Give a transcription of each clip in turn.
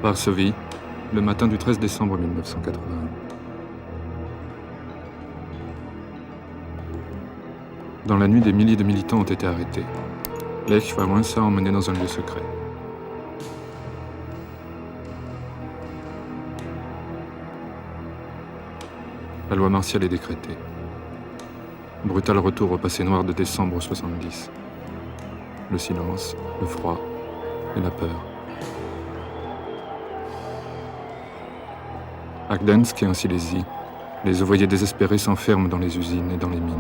Varsovie, le matin du 13 décembre 1981. Dans la nuit, des milliers de militants ont été arrêtés. Lech Wałęsa emmené dans un lieu secret. La loi martiale est décrétée. Brutal retour au passé noir de décembre 70. Le silence, le froid et la peur. À Gdańsk et en Silésie, les ouvriers désespérés s'enferment dans les usines et dans les mines.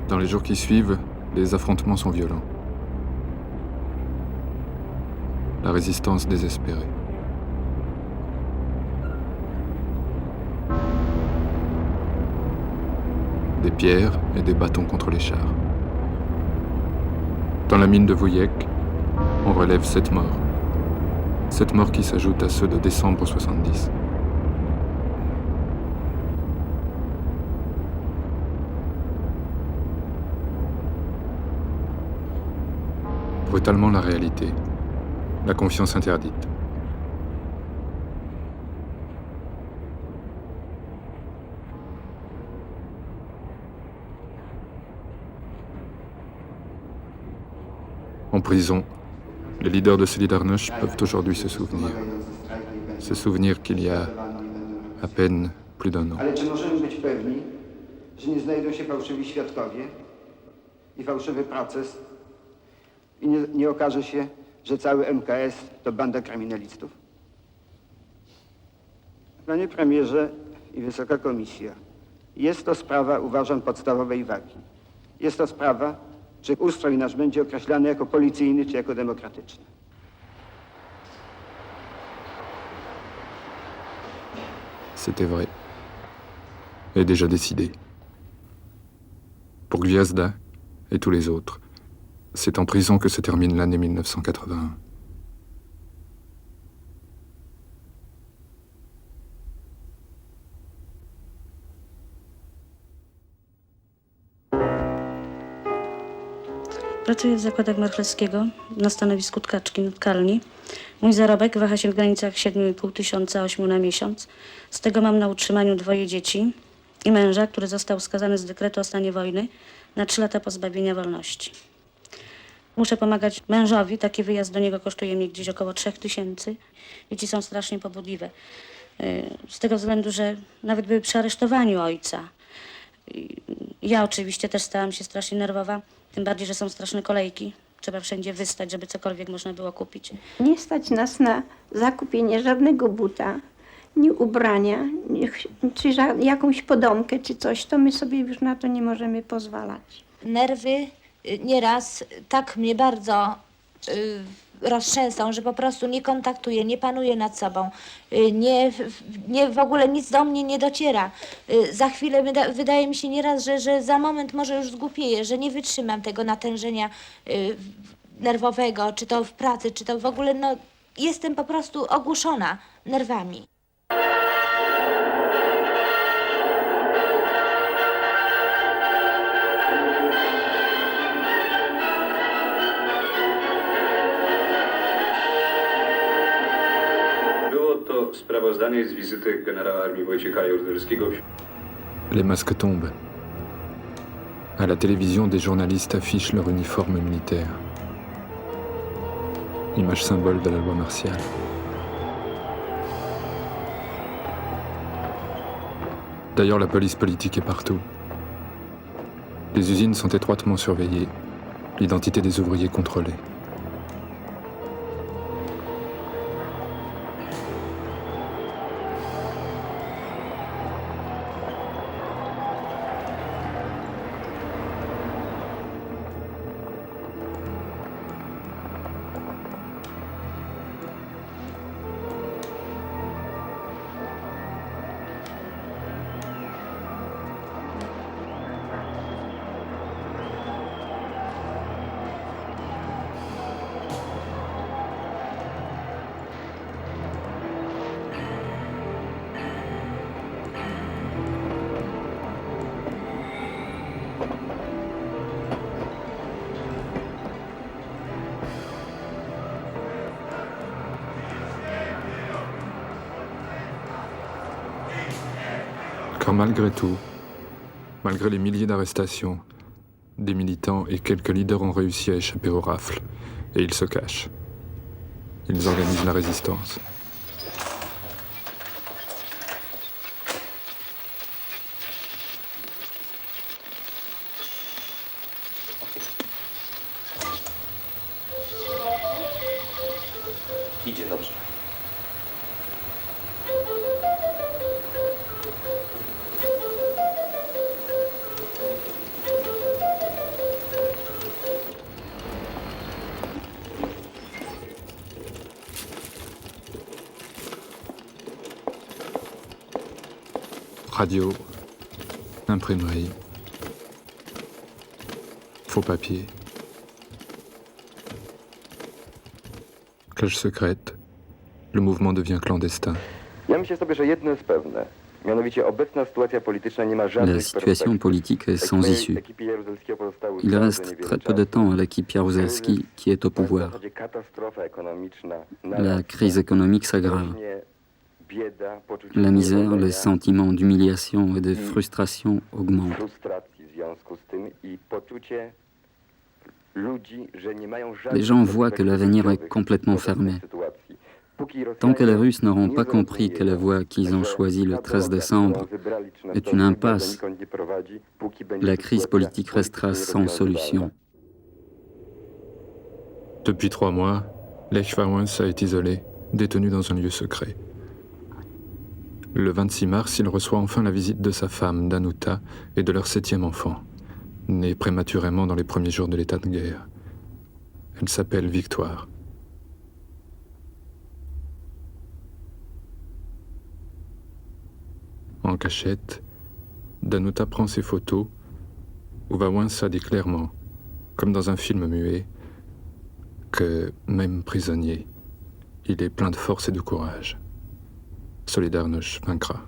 Dans les jours qui suivent, les affrontements sont violents. La résistance désespérée. Des pierres et des bâtons contre les chars. Dans la mine de Wujek, on relève 7 morts. 7 morts qui s'ajoutent à ceux de décembre 70. Brutalement la réalité. La confiance interdite. En prison, les leaders de Solidarność peuvent aujourd'hui se souvenir qu'il y a à peine plus d'un an. Ale czy możemy być pewni, że nie znajdą się fałszywi świadkowie i fałszywy proces i nie okaże się, że cały MKS to banda kryminalistów? Panie premierze i Wysoka Komisja, jest to sprawa, uważam, podstawowej wagi. Jest to sprawa, czy ustrój nasz będzie określany jako policyjny, czy jako demokratyczny. C'était vrai. Et déjà décidé. Pour Gwiazda et tous les autres, c'est en prison que se termine l'année 1981. Pracuję w zakładach Marchlewskiego na stanowisku tkaczki w Kalni. Mój zarobek waha się w granicach 7,5 tysiąca, 8 na miesiąc. Z tego mam na utrzymaniu 2 dzieci i męża, który został skazany z dekretu o stanie wojny na 3 lata pozbawienia wolności. Muszę pomagać mężowi, taki wyjazd do niego kosztuje mnie gdzieś około 3 tysięcy. Dzieci są strasznie pobudliwe. Z tego względu, że nawet były przy aresztowaniu ojca. Ja oczywiście też stałam się strasznie nerwowa, tym bardziej, że są straszne kolejki. Trzeba wszędzie wystać, żeby cokolwiek można było kupić. Nie stać nas na zakupienie żadnego buta, ni ubrania, czy jakąś podomkę, czy coś, to my sobie już na to nie możemy pozwalać. Nerwy nieraz tak mnie bardzo roztrzęsą, że po prostu nie kontaktuję, nie panuję nad sobą, nie w ogóle nic do mnie nie dociera. Za chwilę wydaje mi się nieraz, że za moment może już zgłupieję, że nie wytrzymam tego natężenia nerwowego, czy to w pracy, czy to w ogóle, no jestem po prostu ogłuszona nerwami. Sprawozdanie z wizyty generała armii Wojciecha Jaruzelskiego. Les masques tombent. À la télévision, des journalistes affichent leur uniforme militaire. Image symbole de la loi martiale. D'ailleurs, la police politique est partout. Les usines sont étroitement surveillées, l'identité des ouvriers contrôlée. Car malgré tout, malgré les milliers d'arrestations, des militants et quelques leaders ont réussi à échapper aux rafles, et ils se cachent. Ils organisent la résistance. Idzie dobrze. Radio, imprimerie, faux papier, cage secrète, le mouvement devient clandestin. Ja myślę sobie, że jedno jest pewne. Mianowicie obecna sytuacja polityczna nie ma żadnych La situation politique est sans issue. Il reste très peu de temps à l'équipe Jaruzelski qui est au pouvoir. La crise économique s'aggrave. La misère, les sentiments d'humiliation et de frustration augmentent. Les gens voient que l'avenir est complètement fermé. Tant que les Russes n'auront pas compris que la voie qu'ils ont choisie le 13 décembre est une impasse, la crise politique restera sans solution. Depuis 3 mois, Lech Wałęsa est isolé, détenu dans un lieu secret. Le 26 mars, il reçoit enfin la visite de sa femme, Danuta, et de leur 7e enfant, né prématurément dans les premiers jours de l'état de guerre. Elle s'appelle Victoire. En cachette, Danuta prend ses photos, où Wałęsa dit clairement, comme dans un film muet, que, même prisonnier, il est plein de force et de courage. Solidarność vaincra.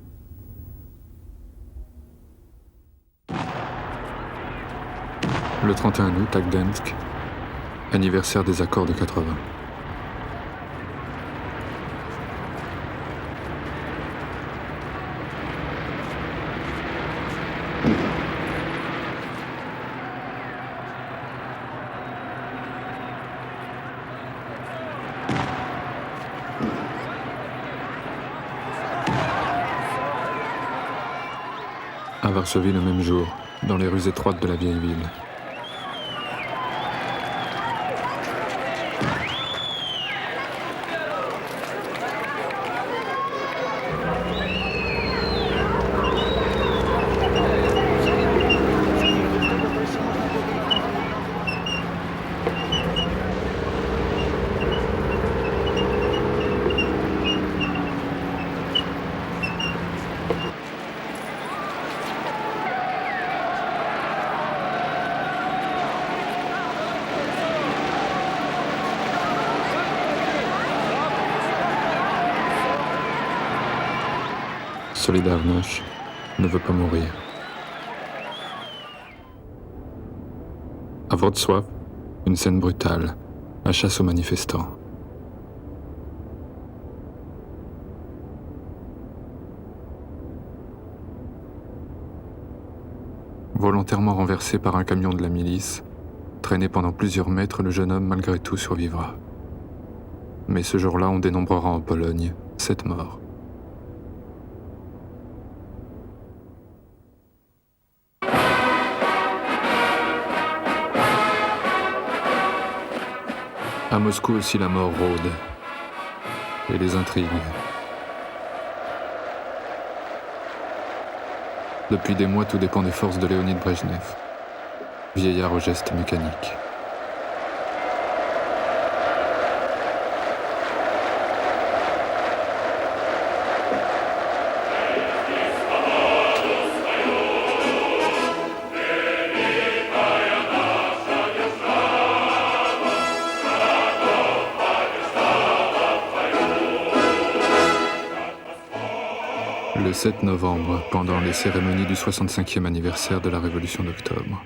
Le 31 août à Gdańsk, anniversaire des accords de 80. À Varsovie le même jour, dans les rues étroites de la vieille ville. Solidarność ne veut pas mourir. À Wrocław, une scène brutale, la chasse aux manifestants. Volontairement renversé par un camion de la milice, traîné pendant plusieurs mètres, le jeune homme malgré tout survivra. Mais ce jour-là, on dénombrera en Pologne 7 morts. À Moscou aussi, la mort rôde. Et les intrigues. Depuis des mois, tout dépend des forces de Léonid Brejnev, vieillard au geste mécanique. Le 7 novembre, pendant les cérémonies du 65e anniversaire de la Révolution d'octobre.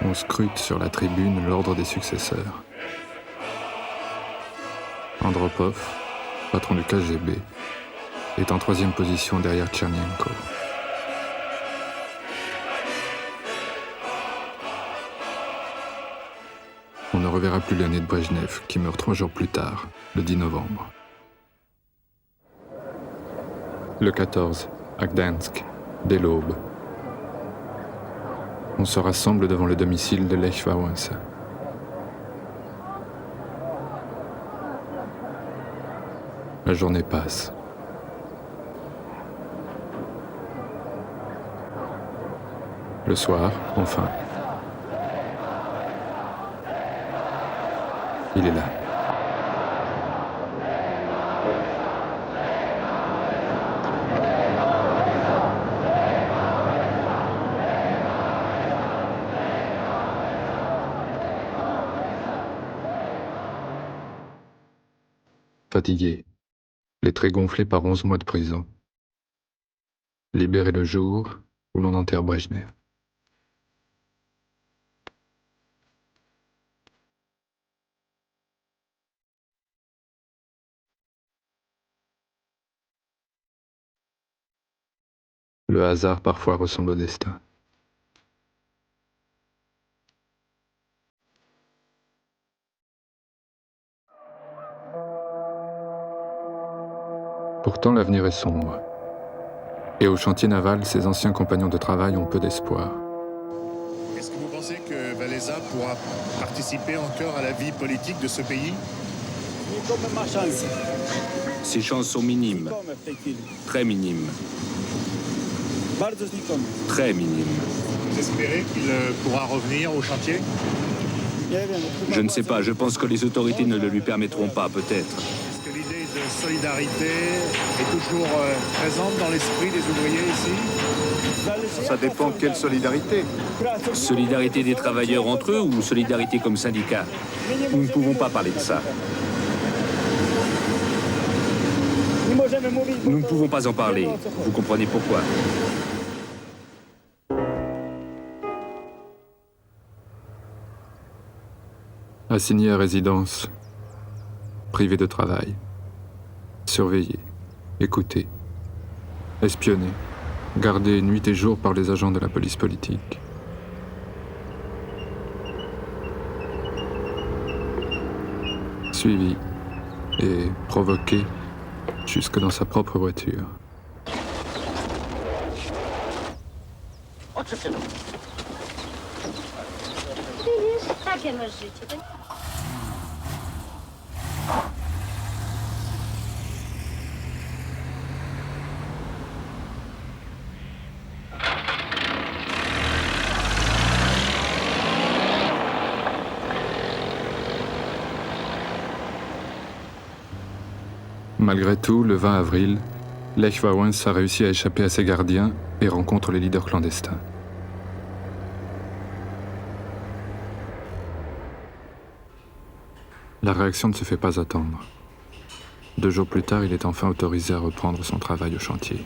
On scrute sur la tribune l'ordre des successeurs. Andropov, patron du KGB, est en 3e position derrière Tchernenko. On ne reverra plus l'aîné de Brejnev, qui meurt 3 jours plus tard, le 10 novembre. Le 14, à Gdansk, dès l'aube. On se rassemble devant le domicile de Lech Wałęsa. La journée passe. Le soir, enfin, il est là. Fatigué, les traits gonflés par 11 mois de prison. Libéré le jour où l'on enterre Brejnev. Le hasard parfois ressemble au destin. Pourtant, l'avenir est sombre. Et au chantier naval, ses anciens compagnons de travail ont peu d'espoir. Est-ce que vous pensez que Wałęsa pourra participer encore à la vie politique de ce pays? Ses chances sont minimes. Très minimes. Très minimes. Vous espérez qu'il pourra revenir au chantier? Je ne sais pas, je pense que les autorités ne le lui permettront pas, peut-être. Est-ce que l'idée de solidarité est toujours présente dans l'esprit des ouvriers ici? Ça dépend de quelle solidarité. Solidarité des travailleurs entre eux ou solidarité comme syndicat? Nous ne pouvons pas parler de ça. Nous ne pouvons pas en parler. Vous comprenez pourquoi? Assigné à résidence, privé de travail, surveillé, écouté, espionné, gardé nuit et jour par les agents de la police politique. Suivi et provoqué jusque dans sa propre voiture. Malgré tout, le 20 avril, Lech Wałęsa réussit à échapper à ses gardiens et rencontre les leaders clandestins. La réaction ne se fait pas attendre. 2 jours plus tard, il est enfin autorisé à reprendre son travail au chantier.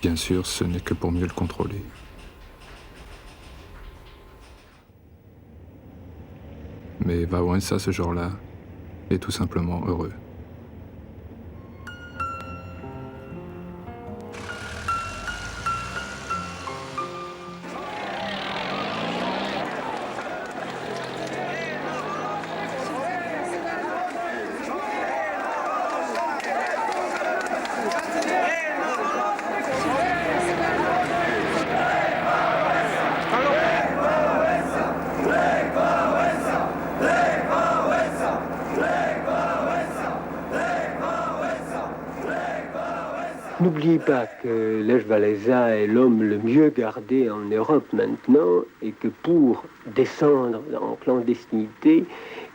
Bien sûr, ce n'est que pour mieux le contrôler. Mais Wałęsa, ce jour-là, est tout simplement heureux. N'oubliez pas que Lech Wałęsa est l'homme le mieux gardé en Europe maintenant et que pour descendre en clandestinité,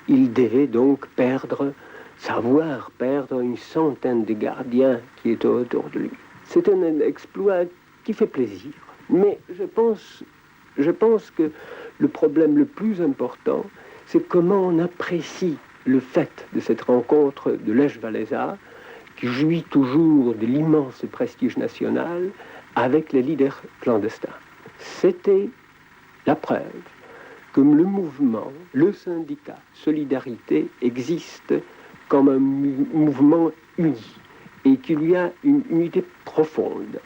il devait donc savoir perdre une centaine de gardiens qui étaient autour de lui. C'est un exploit qui fait plaisir. Mais je pense que le problème le plus important, c'est comment on apprécie le fait de cette rencontre de Lech Wałęsa, qui jouit toujours de l'immense prestige national avec les leaders clandestins. C'était la preuve que le mouvement, le syndicat Solidarité existe comme un mouvement uni et qu'il y a une unité profonde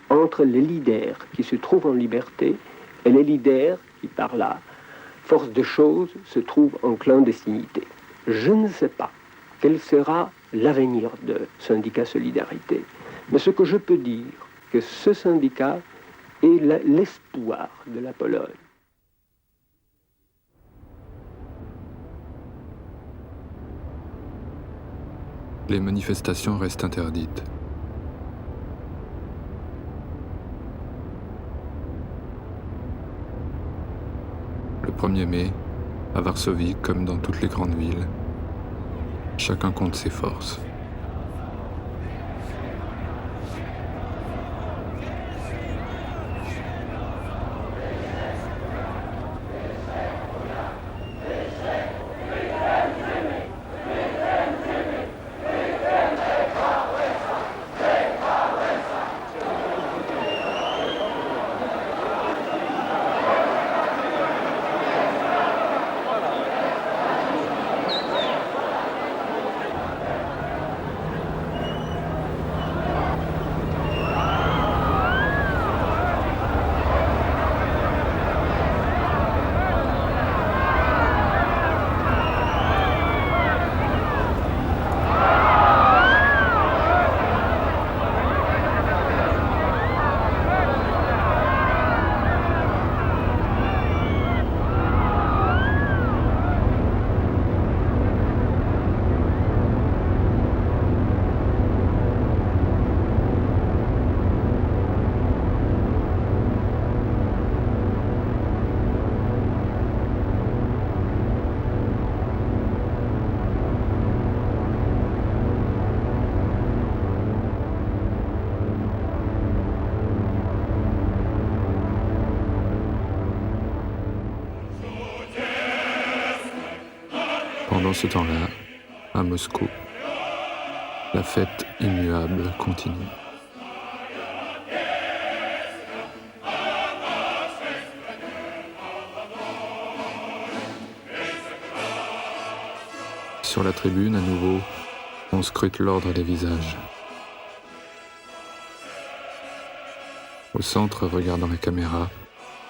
entre les leaders qui se trouvent en liberté et les leaders qui, par la force des choses, se trouvent en clandestinité. Je ne sais pas quel sera l'avenir de syndicat Solidarité, mais ce que je peux dire, que ce syndicat est l'espoir de la Pologne. Les manifestations restent interdites. Le 1er mai, à Varsovie, comme dans toutes les grandes villes, chacun compte ses forces. Pendant ce temps-là, à Moscou, la fête immuable continue. Sur la tribune, à nouveau, on scrute l'ordre des visages. Au centre, regardant la caméra,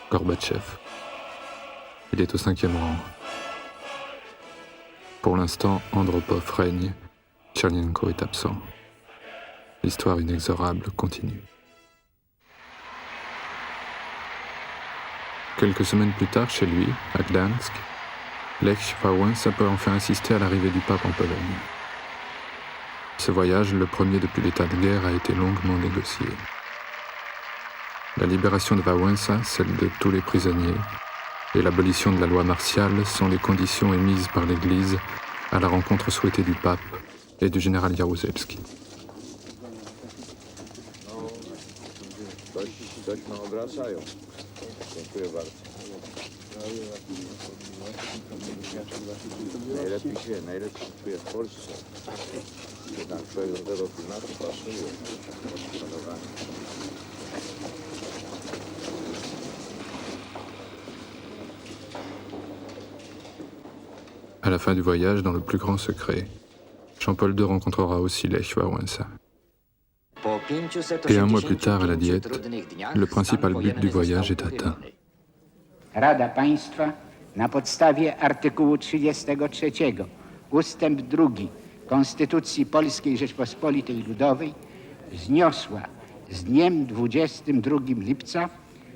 Gorbatchev. Il est au 5e rang. Pour l'instant, Andropov règne, Tchernenko est absent. L'histoire inexorable continue. Quelques semaines plus tard, chez lui, à Gdansk, Lech Wałęsa peut enfin assister à l'arrivée du pape en Pologne. Ce voyage, le premier depuis l'état de guerre, a été longuement négocié. La libération de Wałęsa, celle de tous les prisonniers, et l'abolition de la loi martiale sont les conditions émises par l'Église à la rencontre souhaitée du pape et du général Jaruzelski. À la fin du voyage, dans le plus grand secret, Jean-Paul II rencontrera aussi Lech Wałęsa. Et un mois plus tard, à la Diète, le principal but du voyage est atteint. Rada Państwa na podstawie artykułu 33 ustęp 2 Konstytucji Polskiej Rzeczpospolitej Ludowej zniosła z dniem 22 lipca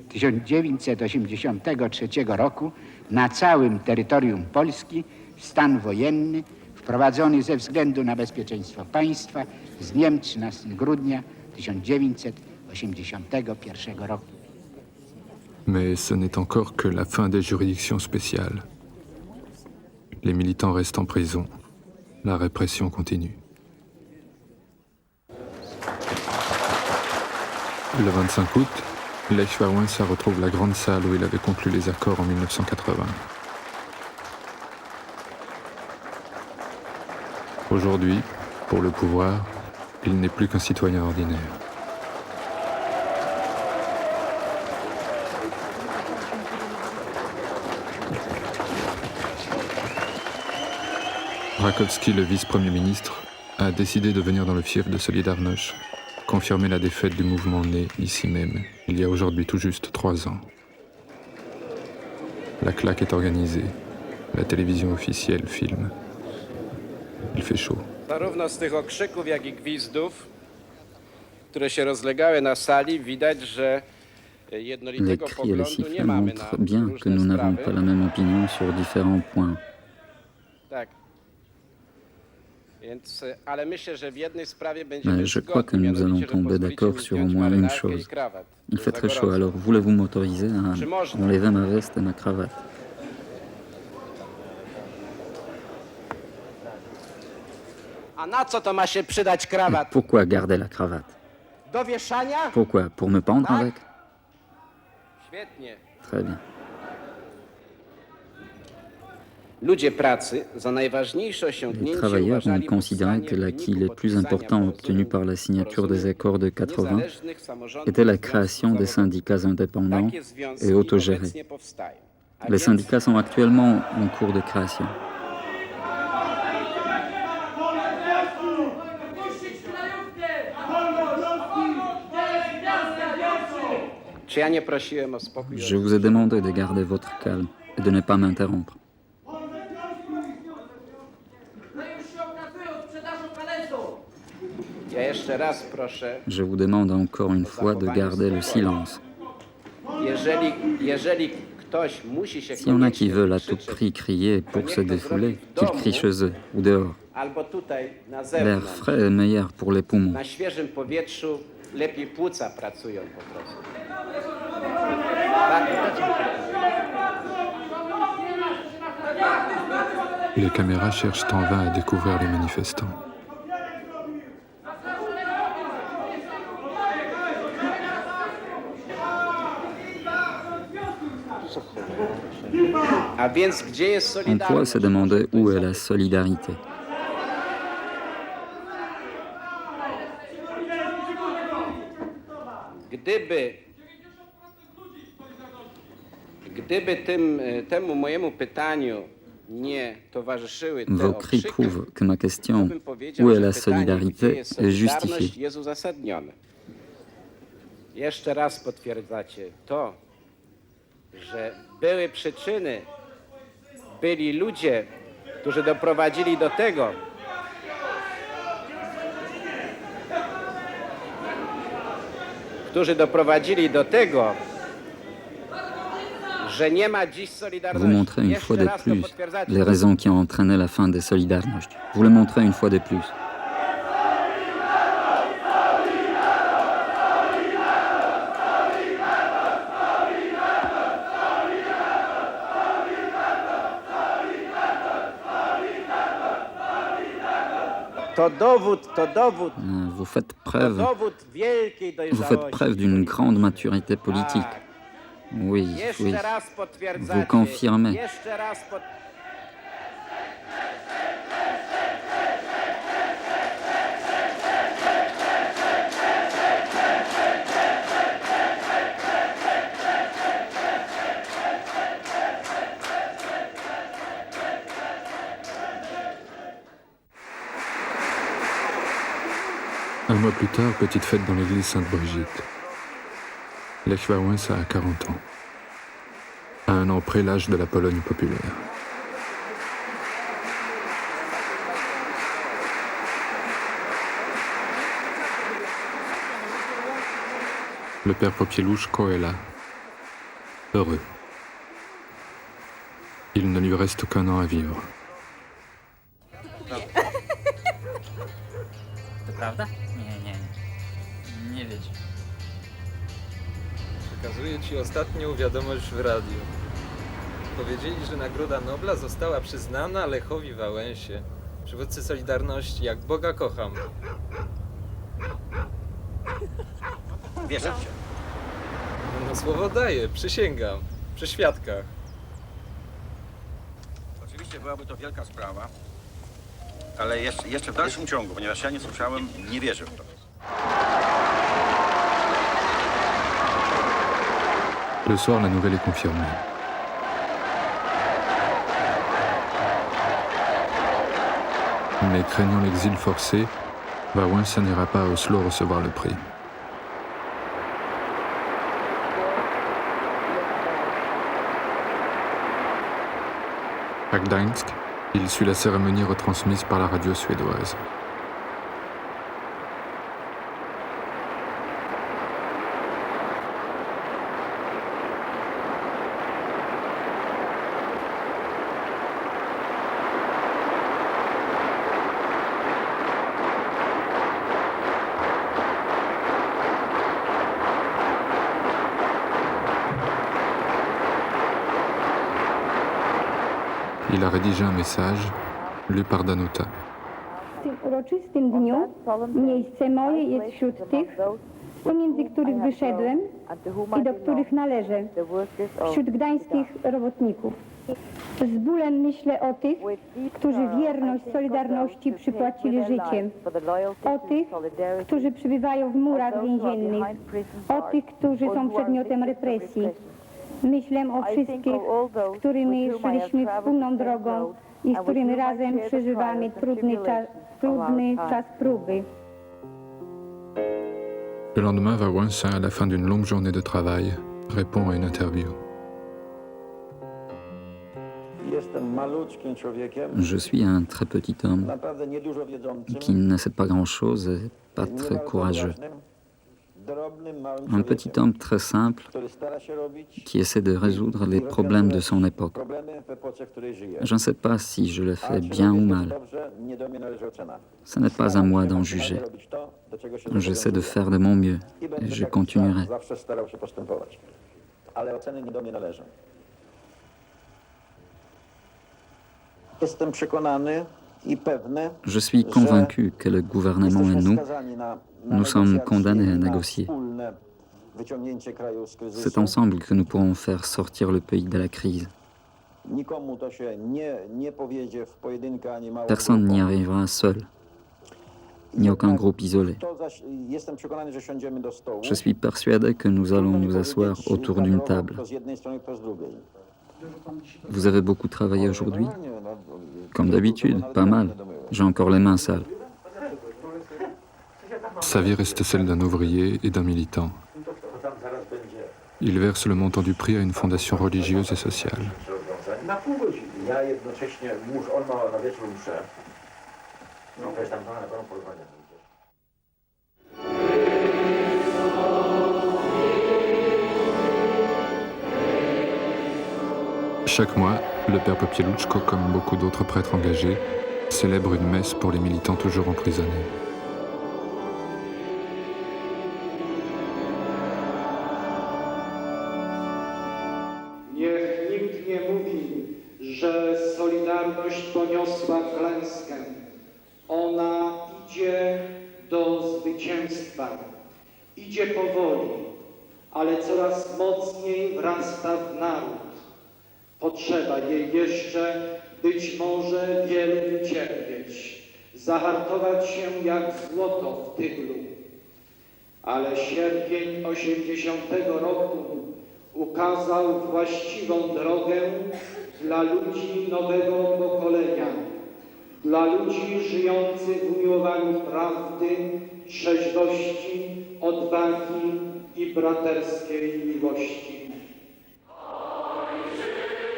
1983 roku na całym terytorium Polski stan wojenny wprowadzony ze względu na bezpieczeństwo państwa z dniem 13 grudnia 1981 roku. Mais ce n'est encore que la fin des juridictions spéciales. Les militants restent en prison. La répression continue. Le 25 août, Lech Wałęsa retrouve la grande salle où il avait conclu les accords en 1980. Aujourd'hui, pour le pouvoir, il n'est plus qu'un citoyen ordinaire. Rakowski, le vice-premier ministre, a décidé de venir dans le fief de Solidarność, confirmer la défaite du mouvement né ici même, il y a aujourd'hui tout juste 3 ans. La claque est organisée, la télévision officielle filme. Il fait chaud. Zarówno z tych okrzyków, jak i gwizdów, które się rozlegały na sali, widać, że Les jednolitego cris et les poglądu nie sifflets mamy na montrent bien que różne nous n'avons sprawy. pas la même opinion sur différents points. Tak. Więc, ale myślę, że w jednej sprawie będziemy Mais je crois que zgodni, nous allons mianowicie, że tomber pozwolicie mi d'accord sur au zdjąć moins une marynarkę i chose. krawat. Il To fait za très chaud, gorąco. alors voulez-vous m'autoriser Czy à można? enlever ma veste et ma cravate? A na co to ma się przydać krawat? Pourquoi garder la cravate? Do wieszania? Pourquoi? Pour me pendre Tak? avec? Świetnie. Très bien. Ludzie pracy za najważniejsze Les osiągnięcie travailleurs ont uważali considéré que l'acquis le plus important obtenu par la signature des accords de 80 était la création des syndicats indépendants et autogérés. Les syndicats sont actuellement en cours de création. Czy ja nie prosiłem o spokój? Je vous ai demandé de garder votre calme et de ne pas m'interrompre. Ja jeszcze raz proszę, Je vous demande encore une fois de garder le silence. jeżeli ktoś musi się S'il y en a qui koniecznie veulent à tout krzyczeć, prix crier to pour niech se to zrobi défouler, w qu'ils domu, crient chez eux ou dehors. albo tutaj na L'air zewnątrz. frais est meilleur pour les poumons. Na świeżym powietrzu lepiej płuca pracują po prostu. Les caméras cherchent en vain à découvrir les manifestants. A więc gdzie jest On pourrait solidarność? se demander où est la solidarité. Gdyby temu mojemu pytaniu nie towarzyszyły te Vos cris okrzyki, prouvent que ma to question bym powiedział, où est że la pytanie, solidarité gdzie jest est solidarność, justifié. jest uzasadnione. Jeszcze raz potwierdzacie to, że były przyczyny, byli ludzie, którzy doprowadzili do tego, że nie ma dziś Vous solidarności. montrez une fois Jeszcze de raz to plus potwierdzacie. les raisons qui ont entraîné la fin des Solidarność. Vous le montrez une fois de plus. Vous faites preuve d'une grande maturité politique. Oui, oui. Vous confirmez. Un mois plus tard, petite fête dans l'église Sainte-Brigitte. Lech Wałęsa a 40 ans. À un an près l'âge de la Pologne populaire. Le père Popieluszko est là, heureux. Il ne lui reste qu'un an à vivre. To prawda? Nie wiedz. Przekazuję Ci ostatnią wiadomość w radiu. Powiedzieli, że Nagroda Nobla została przyznana Lechowi Wałęsie, przywódcy Solidarności, jak Boga kocham. Wierzę w Cię. No słowo daję, przysięgam, przy świadkach. Oczywiście byłaby to wielka sprawa, ale jeszcze w dalszym ciągu, ponieważ ja nie słyszałem, nie wierzę w to. Le soir, la nouvelle est confirmée. Mais craignant l'exil forcé, Wałęsa n'ira pas à Oslo recevoir le prix. À Gdańsk, il suit la cérémonie retransmise par la radio suédoise. Il a rédigé un message, lu par Danuta. W tym uroczystym dniu miejsce moje jest wśród tych, pomiędzy których wyszedłem i do których należę, wśród gdańskich robotników. Z bólem myślę o tych, którzy wierność Solidarności przypłacili życiem, o tych, którzy przebywają w murach więziennych, o tych, którzy są przedmiotem represji. Myślę o wszystkich, z którymi szliśmy wspólną drogą i z którymi razem przeżywamy trudny czas próby. Le lendemain, Wałęsa, à la fin d'une longue journée de travail, répond à une interview. Je suis un très petit homme qui ne sait pas grand-chose et pas très courageux. Un petit homme très simple qui essaie de résoudre les problèmes de son époque. Je ne sais pas si je le fais bien ou mal. Ce n'est pas à moi d'en juger. J'essaie de faire de mon mieux et je continuerai. Je suis convaincu que le gouvernement et nous sommes condamnés à négocier. C'est ensemble que nous pourrons faire sortir le pays de la crise. Personne n'y arrivera seul, ni aucun groupe isolé. Je suis persuadé que nous allons nous asseoir autour d'une table. Vous avez beaucoup travaillé aujourd'hui? Comme d'habitude, pas mal. J'ai encore les mains sales. Sa vie reste celle d'un ouvrier et d'un militant. Il verse le montant du prix à une fondation religieuse et sociale. Chaque mois, le père Popieluszko, comme beaucoup d'autres prêtres engagés, célèbre une messe pour les militants toujours emprisonnés. Niech nikt nie mówi, że Solidarność poniosła klęskę. Ona idzie do zwycięstwa. Idzie powoli, ale coraz mocniej wrasta w naród. Potrzeba jej jeszcze być może wiele wycierpieć, zahartować się jak złoto w tyglu. Ale sierpień 80 roku ukazał właściwą drogę dla ludzi nowego pokolenia, dla ludzi żyjących w umiłowaniu prawdy, trzeźwości, odwagi i braterskiej miłości.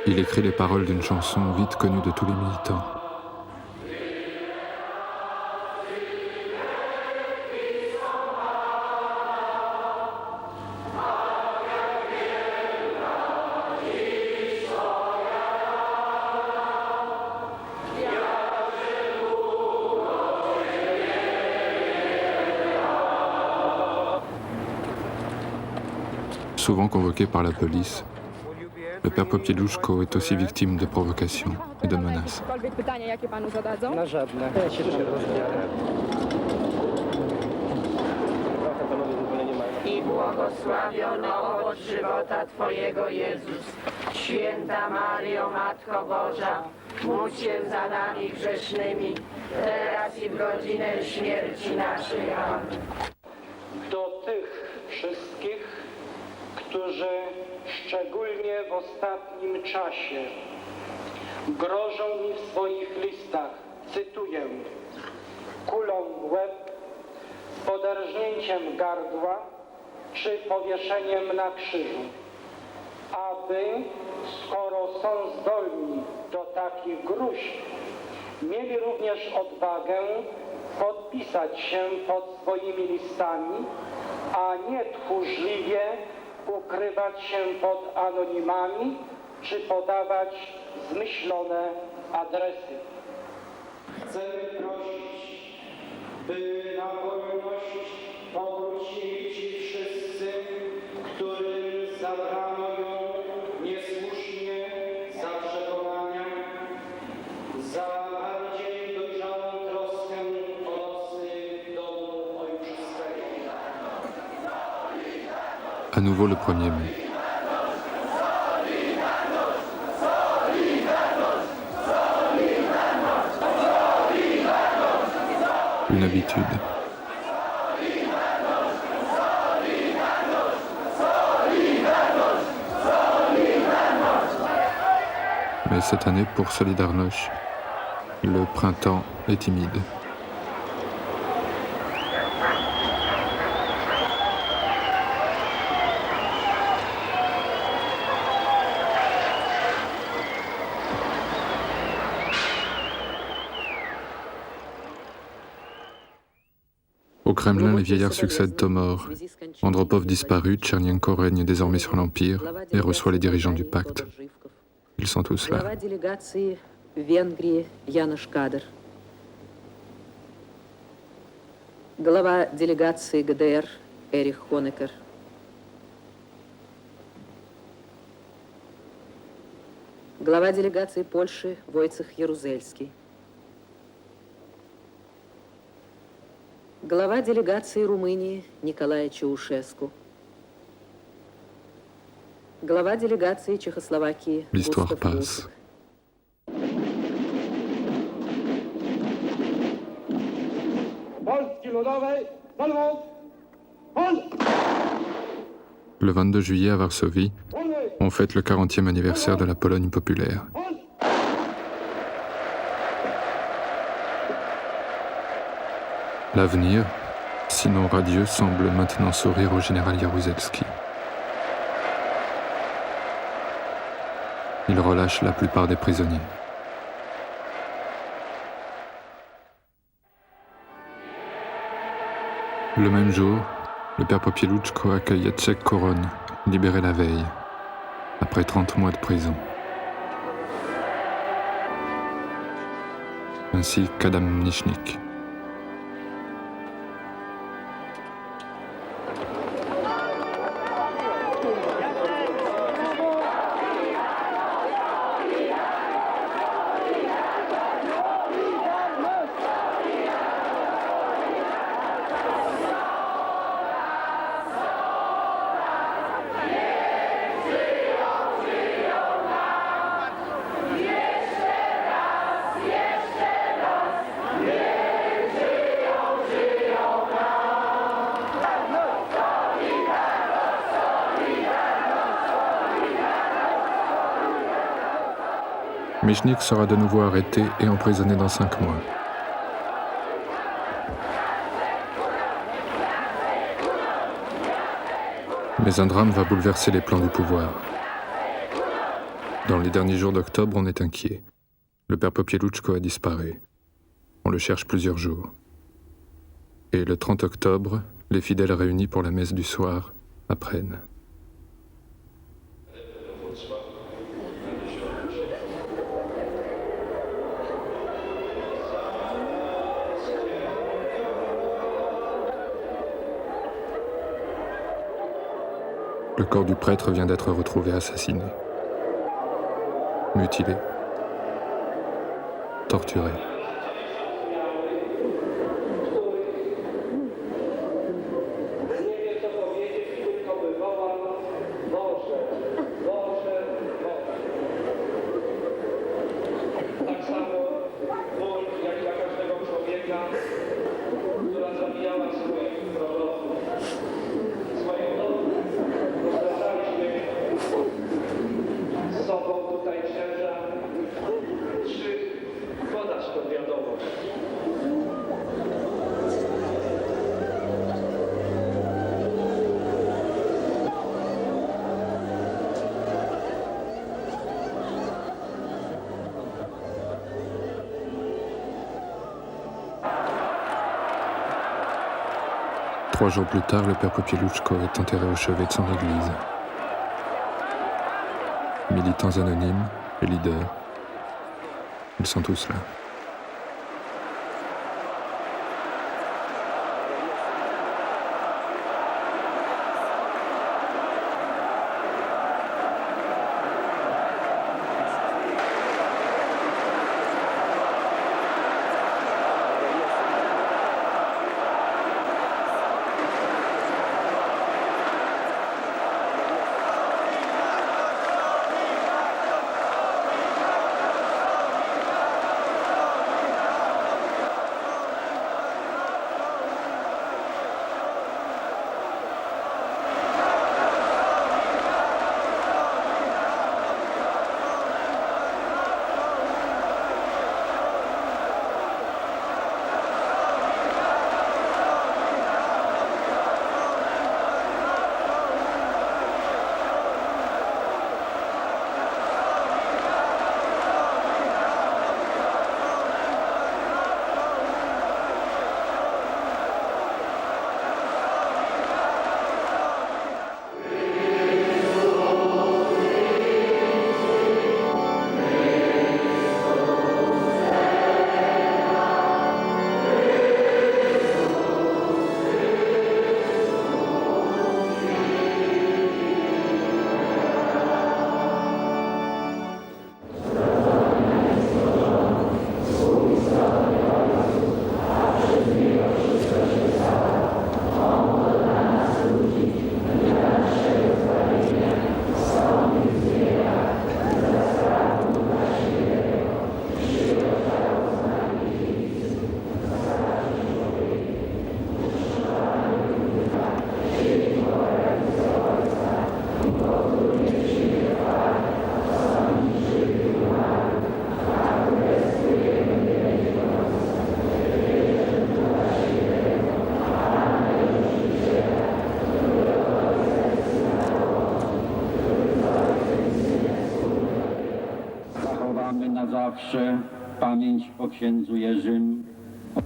Il écrit les paroles d'une chanson vite connue de tous les militants. Souvent convoqué par la police, le père Popieluszko est aussi victime de provocations et de menaces. Pytania, jakie panu zadadzą? Na żadne. Ja się rozdzielę. I błogosławiono owoc żywota Twojego, Jezus. Święta Maryjo, Matko Boża, módl się za nami grzesznymi, teraz i w godzinę śmierci naszej. Amen. Do tych wszystkich, którzy szczególnie w ostatnim czasie grożą mi w swoich listach cytuję, kulą w łeb, poderżnięciem gardła czy powieszeniem na krzyżu, aby, skoro są zdolni do takich gruźb, mieli również odwagę podpisać się pod swoimi listami, a nie tchórzliwie ukrywać się pod anonimami czy podawać zmyślone adresy. Chcemy prosić, by na wolność powrócili ci wszyscy, którym zabrano ją niesłusznie za przekonania, za bardziej dojrzałą troskę o losy domu ojczystego. À nouveau le premier mai. Une habitude. Mais cette année, pour Solidarność, le printemps est timide. Au Kremlin, les vieillards succèdent aux morts. Andropov disparu, Tchernenko règne désormais sur l'Empire et reçoit les dirigeants du pacte. Ils sont tous là. Глава делегации Венгрии Янош Кадр. Глава делегации ГДР Эрих Хонекер. Глава делегации Польши Войцех Ярузельский. Глава делегации Румынии Николай Чаушеску. Глава делегации Чехословакии L'histoire Густав passe. Вусик. Le 22 juillet à Varsovie, on fête le 40e anniversaire de la Pologne populaire. L'avenir, sinon radieux, semble maintenant sourire au général Jaruzelski. Il relâche la plupart des prisonniers. Le même jour, le père Popieluszko accueille Jacek Koron, libéré la veille, après 30 mois de prison. Ainsi qu'Adam Michnik. Michnik sera de nouveau arrêté et emprisonné dans 5 mois. Mais un drame va bouleverser les plans du pouvoir. Dans les derniers jours d'octobre, on est inquiet. Le père Popieluszko a disparu. On le cherche plusieurs jours. Et le 30 octobre, les fidèles réunis pour la messe du soir apprennent. Le corps du prêtre vient d'être retrouvé assassiné, mutilé, torturé. Woda szkodliwa. 3 jours plus tard, le père Popieluszko est enterré au chevet de son église. Militants anonymes et leaders, ils sont tous là. Na zawsze pamięć o księdzu Jerzym.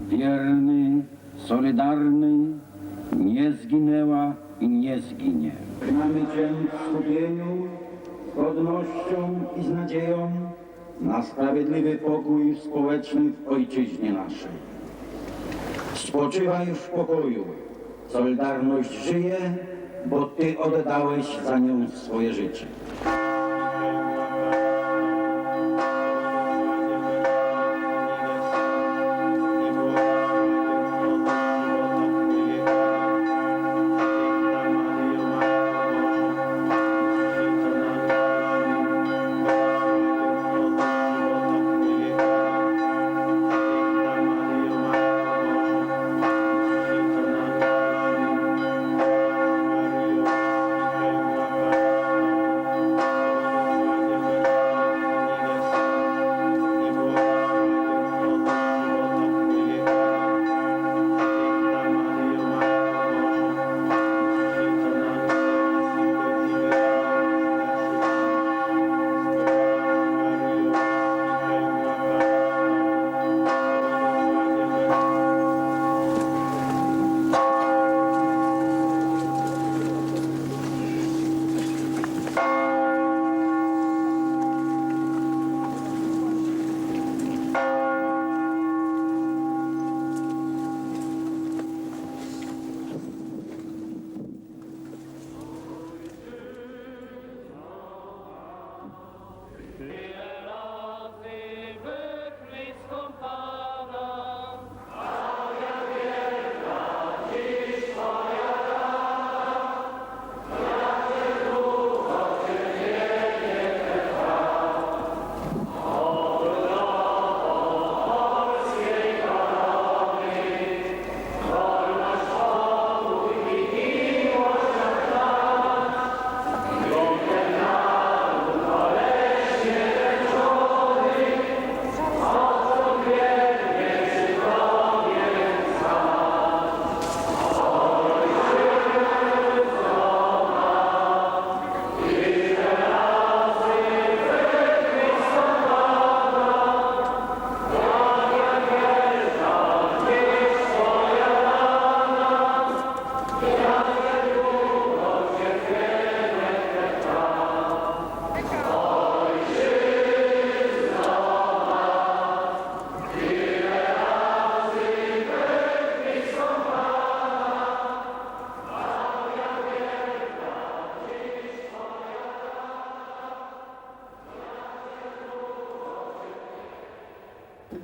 Wierny, solidarny, nie zginęła i nie zginie. Mamy Cię w skupieniu, z godnością i z nadzieją na sprawiedliwy pokój społeczny w ojczyźnie naszej. Spoczywaj w pokoju. Solidarność żyje, bo Ty oddałeś za nią swoje życie.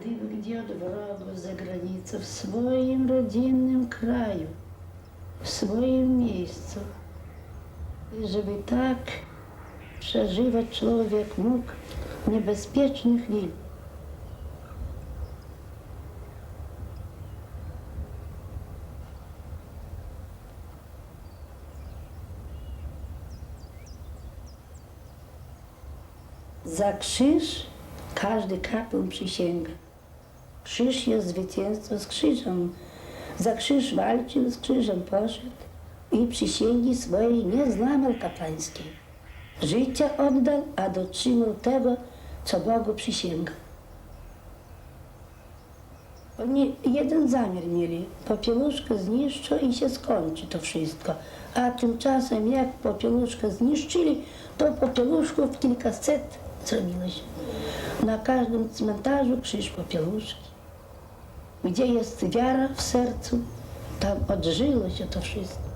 Gdyby gdzie od wrogów za granicą, w swoim rodzinnym kraju, w swoim miejscu, żeby tak przeżywać człowiek mógł niebezpiecznych chwil. Za krzyż każdy kapłan przysięga. Krzyż jest zwycięstwo z krzyżem. Za krzyż walczył, z krzyżem poszedł i przysięgi swojej nie złamał kapłańskiej. Życie oddał, a dotrzymał tego, co Bogu przysięgał. Oni jeden zamiar mieli, popieluszkę zniszczą i się skończy to wszystko. A tymczasem jak popieluszkę zniszczyli, to popieluszków kilkaset zrobiło się. Na każdym cmentarzu krzyż popieluszki. Gdzie jest wiara w sercu, tam odżyło się to wszystko.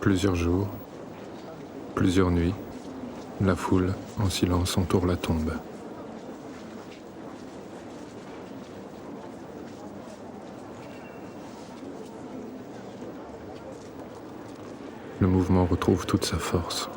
Plusieurs jours, plusieurs nuits, la foule, en silence, entoure la tombe. Le mouvement retrouve toute sa force.